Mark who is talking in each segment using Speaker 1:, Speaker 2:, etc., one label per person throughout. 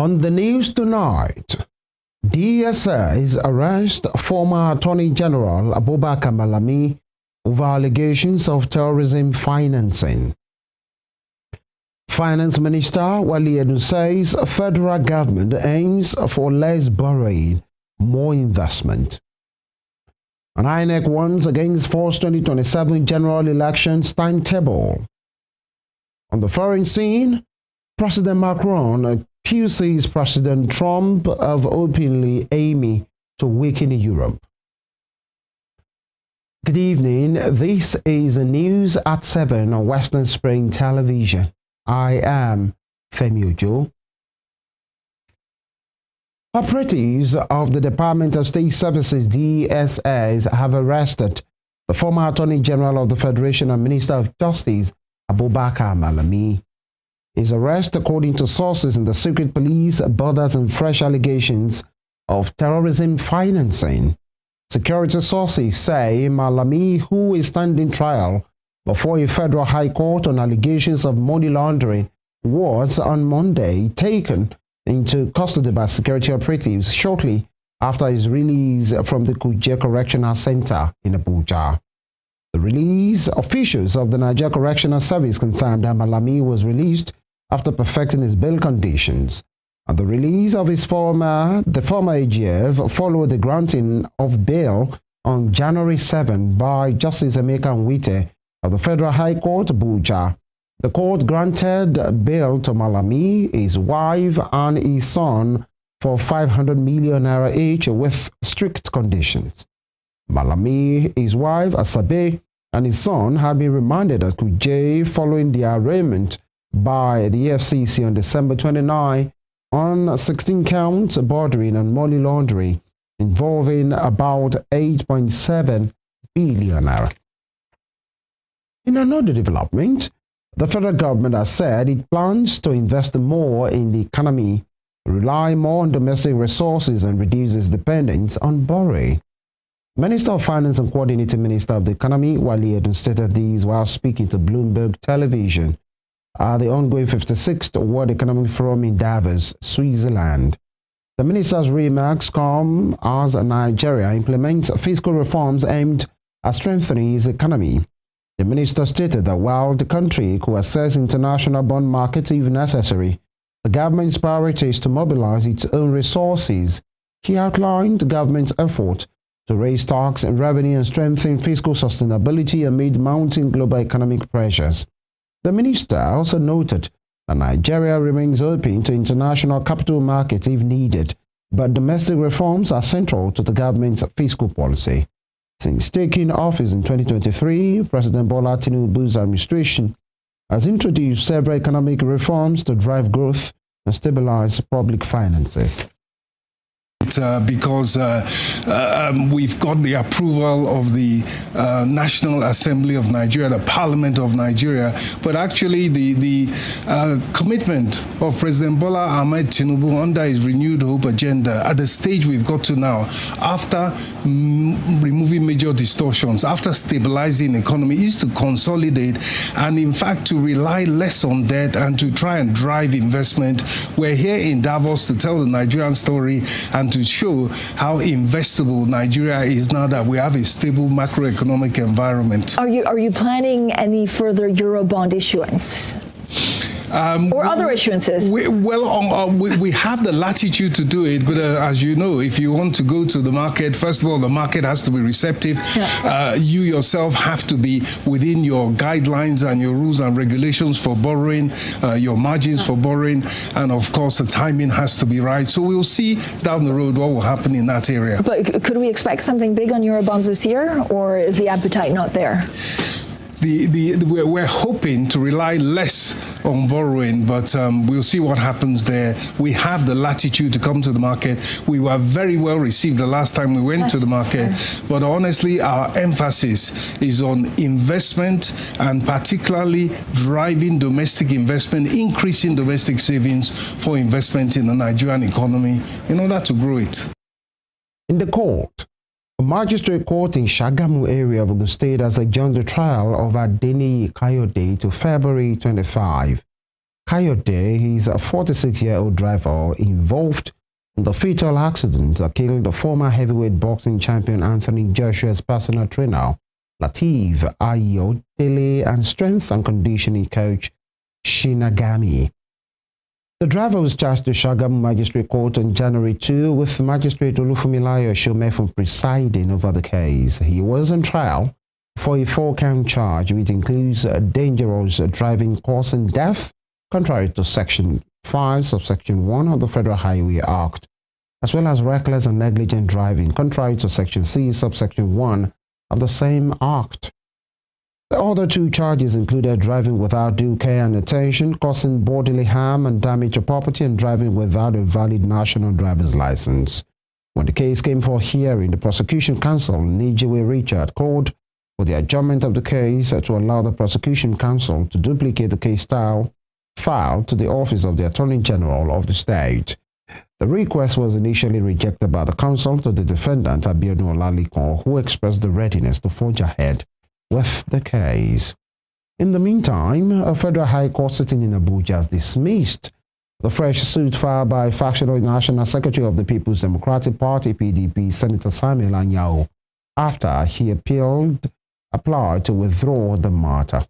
Speaker 1: On the news tonight, DSA's arrest former Attorney General Abubakar Malami over allegations of terrorism financing. Finance Minister Wale Edun says federal government aims for less borrowing, more investment. And INEC warns against forced 2027 general elections timetable. On the foreign scene, President Macron accuses President Trump of openly aiming to weaken Europe. Good evening. This is News at 7 on Western Spring Television. I am Femi Ojo. Operatives of the Department of State Services DSS have arrested the former Attorney General of the Federation and Minister of Justice Abubakar Malami. His arrest, according to sources in the secret police, borders on fresh allegations of terrorism financing. Security sources say Malami, who is standing trial before a federal high court on allegations of money laundering, was on Monday taken into custody by security operatives shortly after his release from the Kuje Correctional Center in Abuja. The release officials of the Nigeria Correctional Service confirmed that Malami was released after perfecting his bail conditions. And the release of the former AGF followed the granting of bail on January 7 by Justice Emeka Nwite of the Federal High Court, Abuja. The court granted bail to Malami, his wife, and his son for 500 million naira each with strict conditions. Malami, his wife, Asabe, and his son had been remanded at Kuje following the arraignment by the FCC on December 29 on 16 counts bordering on money laundering involving about 8.7 billion naira. In another development, the federal government has said it plans to invest more in the economy, rely more on domestic resources, and reduce its dependence on borrowing. Minister of Finance and Coordinating Minister of the Economy, Wale Edun, stated these while speaking to Bloomberg Television at the ongoing 56th World Economic Forum in Davos, Switzerland. The minister's remarks come as Nigeria implements fiscal reforms aimed at strengthening its economy. The minister stated that while the country could access international bond markets if necessary, the government's priority is to mobilize its own resources. He outlined the government's effort to raise tax and revenue and strengthen fiscal sustainability amid mounting global economic pressures. The minister also noted that Nigeria remains open to international capital markets if needed, but domestic reforms are central to the government's fiscal policy. Since taking office in 2023, President Bola Tinubu's administration has introduced several economic reforms to drive growth and stabilize public finances.
Speaker 2: Because we've got the approval of the National Assembly of Nigeria, the Parliament of Nigeria, but actually the commitment of President Bola Ahmed Tinubu under his renewed hope agenda at the stage we've got to now, after removing major distortions, after stabilizing the economy, is to consolidate and in fact to rely less on debt and to try and drive investment. We're here in Davos to tell the Nigerian story and to show how investable Nigeria is now that we have a stable macroeconomic environment.
Speaker 3: Are you planning any further Eurobond issuance? Or other issuances?
Speaker 2: We have the latitude to do it, but as you know, if you want to go to the market, first of all, the market has to be receptive. Yeah. You yourself have to be within your guidelines and your rules and regulations for borrowing, your margins for borrowing, and of course, the timing has to be right. So we'll see down the road what will happen in that area.
Speaker 3: But could we expect something big on Eurobonds this year, or is the appetite not there?
Speaker 2: We're hoping to rely less on borrowing, but we'll see what happens there. We have the latitude to come to the market. We were very well received the last time we went to the market, but honestly, our emphasis is on investment and particularly driving domestic investment, increasing domestic savings for investment in the Nigerian economy in order to grow it.
Speaker 1: In the court, a magistrate court in Shagamu area of Ogun State has adjourned the trial of Adeni Kayode to February 25. Kayode is a 46-year-old driver involved in the fatal accident that killed the former heavyweight boxing champion Anthony Joshua's personal trainer, Lateef Ayodele, and strength and conditioning coach, Shinagami. The driver was charged to Shagamu Magistrate Court on January 2 with Magistrate Olufumilayo Shomefun presiding over the case. He was on trial for a 4-count charge, which includes dangerous driving causing death, contrary to Section 5, subsection 1 of the Federal Highway Act, as well as reckless and negligent driving, contrary to Section C, subsection 1 of the same Act. The other 2 charges included driving without due care and attention, causing bodily harm and damage to property, and driving without a valid national driver's license. When the case came for hearing, the prosecution counsel, Nijiwe Richard, called for the adjournment of the case to allow the prosecution counsel to duplicate the case filed to the office of the Attorney General of the state. The request was initially rejected by the counsel to the defendant, Abiodun Olalikon, who expressed the readiness to forge ahead with the case. In the meantime, a federal high court sitting in Abuja has dismissed the fresh suit filed by factional National Secretary of the People's Democratic Party, PDP, Senator Samuel Anyao, after he applied to withdraw the matter.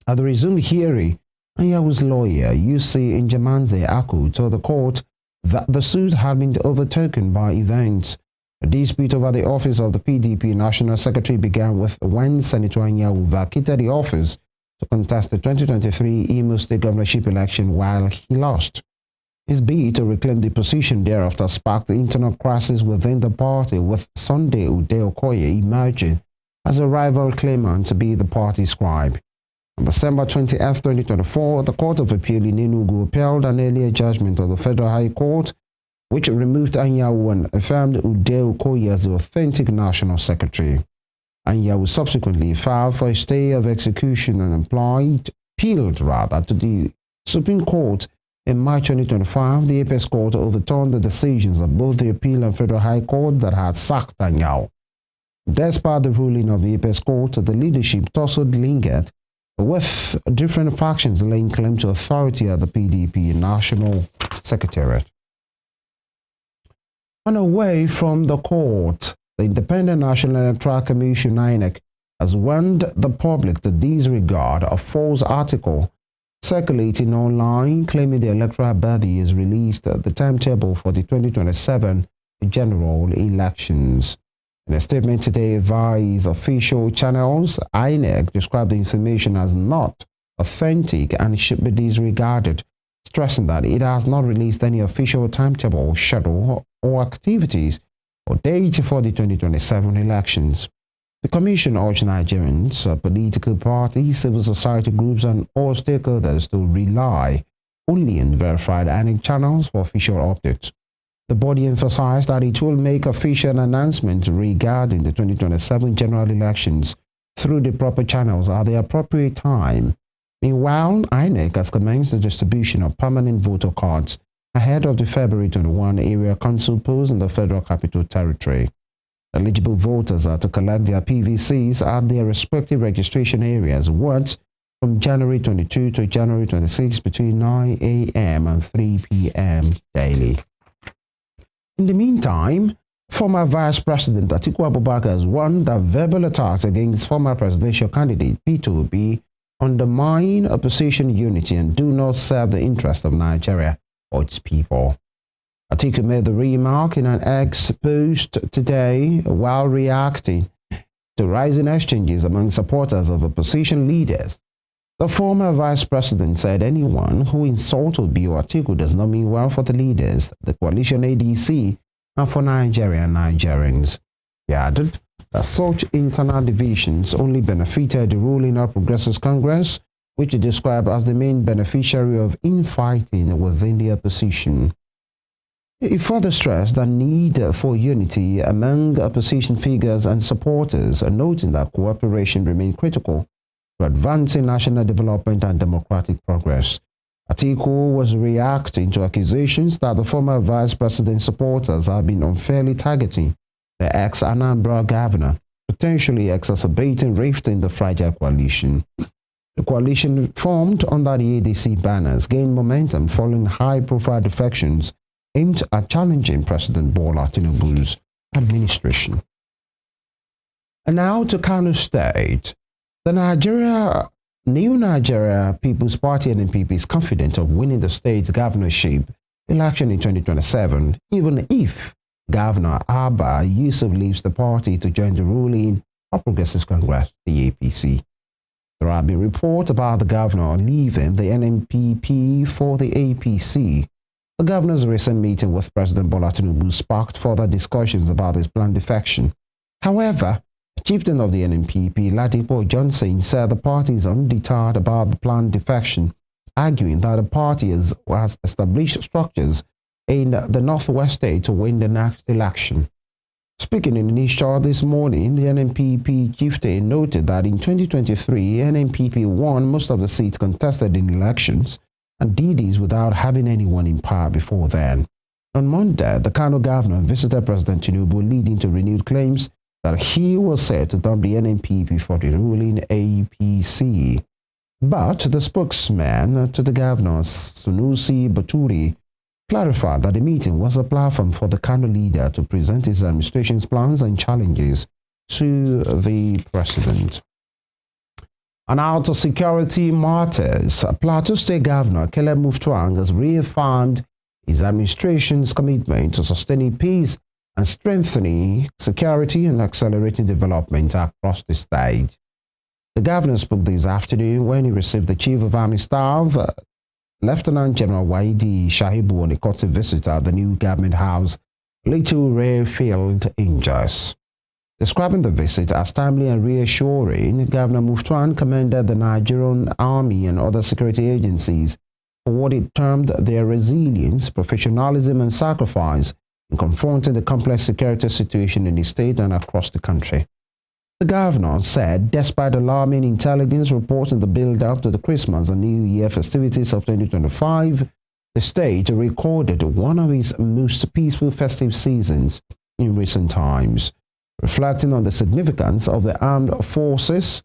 Speaker 1: At the resumed hearing, Anyao's lawyer, UC Njamanze Aku, told the court that the suit had been overtaken by events. A dispute over the office of the PDP National Secretary began with when Senator Anyao vacated the office to contest the 2023 Imo State governorship election while he lost. His bid to reclaim the position thereafter sparked internal crisis within the party, with Sunday Ude Okoye emerging as a rival claimant to be the party scribe. On December 20, 2024, the Court of Appeal in Enugu upheld an earlier judgment of the Federal High Court, which removed Anyao and affirmed Ude Okoye as the authentic National Secretary. Anyao subsequently filed for a stay of execution and appealed to the Supreme Court. In March 2025, the Apex Court overturned the decisions of both the Appeal and Federal High Court that had sacked Anyao. Despite the ruling of the Apex Court, the leadership tussled lingered, with different factions laying claim to authority at the PDP National Secretariat. And away from the court, the Independent National Electoral Commission, INEC, has warned the public to disregard a false article circulating online claiming the electoral body has released the timetable for the 2027 general elections. In a statement today via its official channels, INEC described the information as not authentic and should be disregarded, stressing that it has not released any official timetable, schedule, or activities or date for the 2027 elections. The Commission urged Nigerians, political parties, civil society groups, and all stakeholders to rely only on verified INEC channels for official updates. The body emphasized that it will make official announcements regarding the 2027 general elections through the proper channels at the appropriate time. Meanwhile, INEC has commenced the distribution of permanent voter cards ahead of the February 21 area council polls in the Federal Capital Territory. Eligible voters are to collect their PVCs at their respective registration areas once from January 22 to January 26 between 9 a.m. and 3 p.m. daily. In the meantime, former Vice President Atiku Abubakar has warned that verbal attacks against former presidential candidate Peter Obi undermine opposition unity and do not serve the interest of Nigeria or its people. Atiku made the remark in an X post today while reacting to rising exchanges among supporters of opposition leaders. The former vice president said anyone who insults Obi or Atiku does not mean well for the leaders, the coalition ADC, and for Nigeria and Nigerians. He added that such internal divisions only benefited the ruling All Progressives Congress, which he described as the main beneficiary of infighting within the opposition. He further stressed the need for unity among opposition figures and supporters, noting that cooperation remained critical to advancing national development and democratic progress. Atiku was reacting to accusations that the former vice president's supporters have been unfairly targeting the ex-Anambra governor, potentially exacerbating rift in the fragile coalition. The coalition formed under the ADC banners gained momentum following high-profile defections aimed at challenging President Bola Tinubu's administration. And now to Kano State. The New Nigeria People's Party NNPP is confident of winning the state's governorship election in 2027, even if Governor Abba Yusuf leaves the party to join the ruling All Progressives Congress, the APC. There have been reports about the governor leaving the NNPP for the APC. The governor's recent meeting with President Bola Tinubu sparked further discussions about his planned defection. However, the chieftain of the NNPP, Ladipo Johnson, said the party is undeterred about the planned defection, arguing that the party has established structures in the Northwest state to win the next election. Speaking in Nisha this morning, the NNPP chieftain noted that in 2023, NNPP won most of the seats contested in elections and did this without having anyone in power before then. On Monday, the Kano governor visited President Tinubu, leading to renewed claims that he was set to dump the NNPP for the ruling APC. But the spokesman to the governor, Sunusi Baturi, clarified that the meeting was a platform for the Kano leader to present his administration's plans and challenges to the president. And out of security matters, Plateau State Governor Caleb Mutfwang has reaffirmed his administration's commitment to sustaining peace and strengthening security and accelerating development across the state. The governor spoke this afternoon when he received the Chief of Army Staff, Lieutenant General Waidi Shahibu, on a courtesy visit at the new government house, Little Rayfield in Jos. Describing the visit as timely and reassuring, Governor Mutfwang commended the Nigerian Army and other security agencies for what it termed their resilience, professionalism, and sacrifice in confronting the complex security situation in the state and across the country. The governor said, despite alarming intelligence reports in the build-up to the Christmas and New Year festivities of 2025, the state recorded one of its most peaceful festive seasons in recent times. Reflecting on the significance of the armed forces,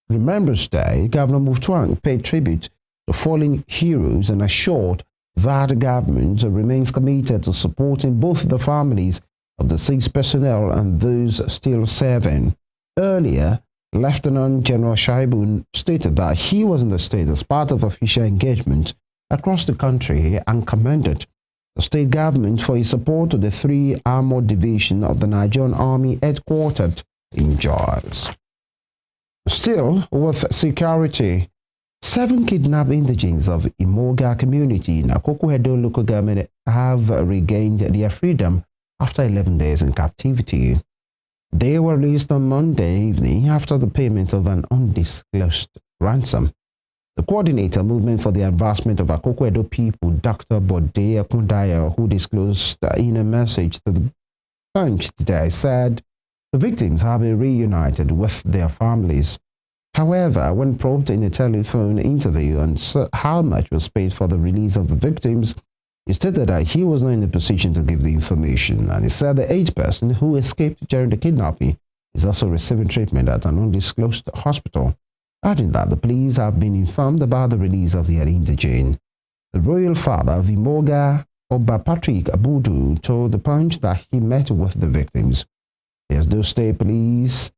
Speaker 1: Remembrance Day, Governor Mutfwang paid tribute to fallen heroes and assured that the government remains committed to supporting both the families of the deceased personnel and those still serving. Earlier, Lieutenant General Shaibu stated that he was in the state as part of official engagement across the country and commended the state government for its support to the 3 Armored Division of the Nigerian Army headquartered in Jos. Still, with security, 7 kidnapped indigenes of Imoga community in Akoko Edo local government have regained their freedom after 11 days in captivity. They were released on Monday evening after the payment of an undisclosed ransom. The coordinator movement for the advancement of Akoko Edo people, Dr. Bode Akundaya, who disclosed in a message to the Punch today, said the victims have been reunited with their families. However, when probed in a telephone interview on how much was paid for the release of the victims, he stated that he was not in a position to give the information, and he said the 8th person who escaped during the kidnapping is also receiving treatment at an undisclosed hospital, adding that the police have been informed about the release of the indigene. The royal father of Imoga, Oba Patrick Abudu, told the Punch that he met with the victims. The Edo State Police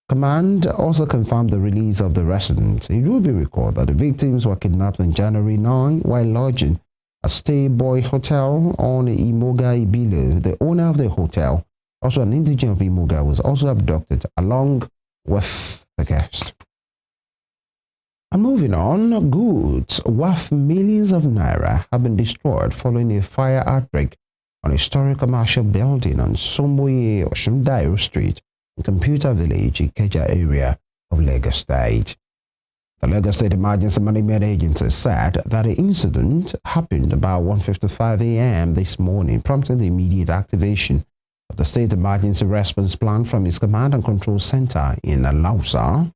Speaker 1: Command also confirmed the release of the residents. It will be recalled that the victims were kidnapped on January 9 while lodging at Stay Boy Hotel on Imoga Ibilo. The owner of the hotel, also an indigene of Imoga, was also abducted along with the guest. And moving on, goods worth millions of naira have been destroyed following a fire outbreak on a historic commercial building on Somboye Oshundairo Street, Computer Village, Ikeja area of Lagos State. The Lagos State Emergency Management Agency said that the incident happened about 1:55 a.m. this morning, prompting the immediate activation of the State Emergency Response Plan from its Command and Control Center in Alausa.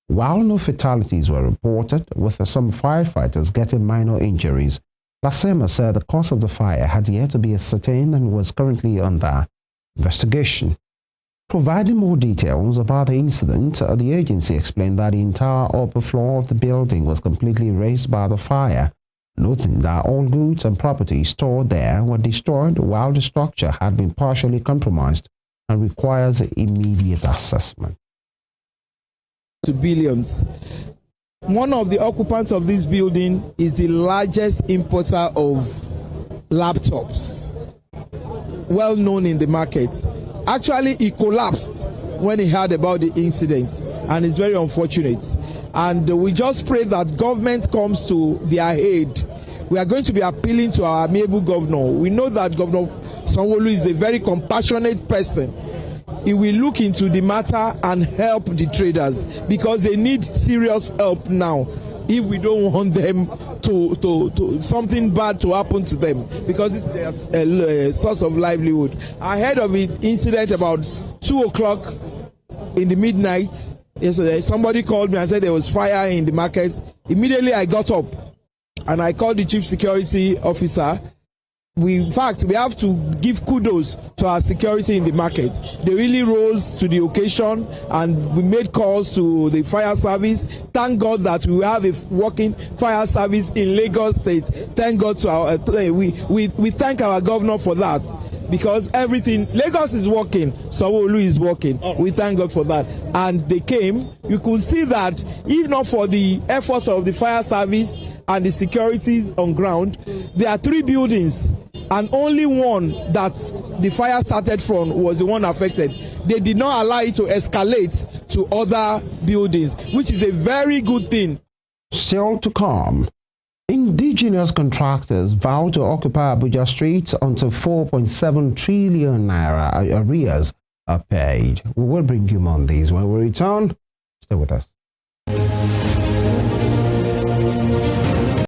Speaker 1: While no fatalities were reported, with some firefighters getting minor injuries, Lasema said the cause of the fire had yet to be ascertained and was currently under investigation. Providing more details about the incident, the agency explained that the entire upper floor of the building was completely razed by the fire, noting that all goods and property stored there were destroyed while the structure had been partially compromised and requires immediate assessment.
Speaker 4: To billions. One of the occupants of this building is the largest importer of laptops, well known in the market. Actually, he collapsed when he heard about the incident, and it's very unfortunate. And we just pray that government comes to their aid. We are going to be appealing to our amiable governor. We know that Governor Sanwo-Olu is a very compassionate person. He will look into the matter and help the traders because they need serious help now. If we don't want them to something bad to happen to them, because it's their source of livelihood. I heard of an incident about 2 o'clock in the midnight yesterday. Somebody called me and said there was fire in the market. Immediately I got up and I called the chief security officer. In fact, we have to give kudos to our security in the market. They really rose to the occasion, and we made calls to the fire service. Thank God that we have a working fire service in Lagos State. Thank God to our we thank our governor for that, because everything Lagos is working, Sanwo-Olu is working. We thank God for that. And they came. You could see that if not for the efforts of the fire service and the securities on ground, there are 3 buildings, and only one that the fire started from was the one affected. They did not allow it to escalate to other buildings, which is a very good thing.
Speaker 1: Still to come, indigenous contractors vow to occupy Abuja streets until 4.7 trillion naira arrears are paid. We will bring you more on these when we return. Stay with us.